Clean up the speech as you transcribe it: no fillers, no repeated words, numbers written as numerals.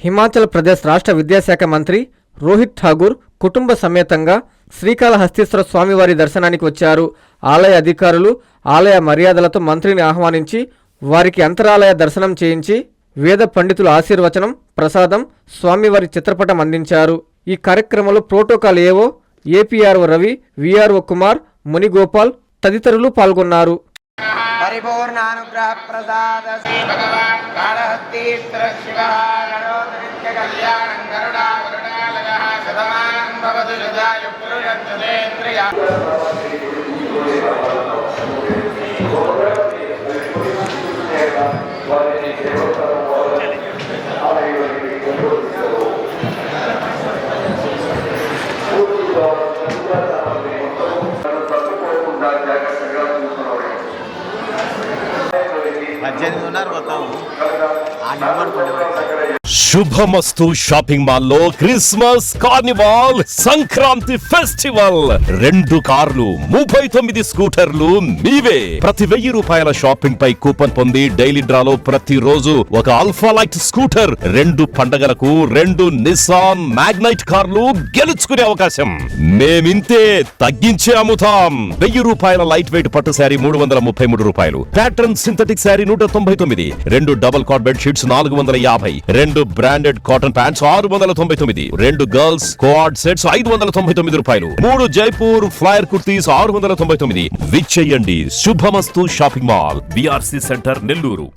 హిమాచల్ ప్రదేశ్ రాష్ట్ర విద్యాశాఖ మంత్రి రోహిత్ ఠాగూర్ కుటుంబ సమేతంగా శ్రీకాళహస్తీశ్వర స్వామివారి దర్శనానికి వచ్చారు. ఆలయ అధికారులు ఆలయ మర్యాదలతో మంత్రిని ఆహ్వానించి వారికి అంతరాలయ దర్శనం చేయించి వేద పండితుల ఆశీర్వచనం, ప్రసాదం, స్వామివారి చిత్రపటం అందించారు. ఈ కార్యక్రమంలో ప్రోటోకాల్ ఏవో ఏపీఆర్ఓ రవి, విఆర్ఓ కుమార్, మునిగోపాల్ తదితరులు పాల్గొన్నారు. శుభమస్తు షాపింగ్ మాల్ లో క్రిస్మస్ కార్నివాల్ సంక్రాంతి ఫెస్టివల్ 2 కార్లు 39 స్కూటర్లు మీవే. ప్రతి 1000 రూపాయల షాపింగ్ పై కూపన్ పొంది డైలీ డ్రాలో ప్రతి రోజు ఒక ఆల్ఫా లైట్ స్కూటర్, 2 పండగలకు 2 నిసాన్ మ్యాగ్నైట్ కార్లు గెలుచుకునే అవకాశం. మేమింతే తగ్గించే అమ్ముతాం. 1000 రూపాయల లైట్ వెయిట్ పట్టు శారీ 333 రూపాయలు, pattern synthetic sari 199, 2 double cot bed sheets 450, 2 branded cotton pants 699, 2 girls coord sets 599 రూపాయలు, 3 జైపూర్ ఫ్లైర్ కుర్తీస్ 699. విచ్చేయండి. Shubhamastu shopping mall, BRC centre, Nellore.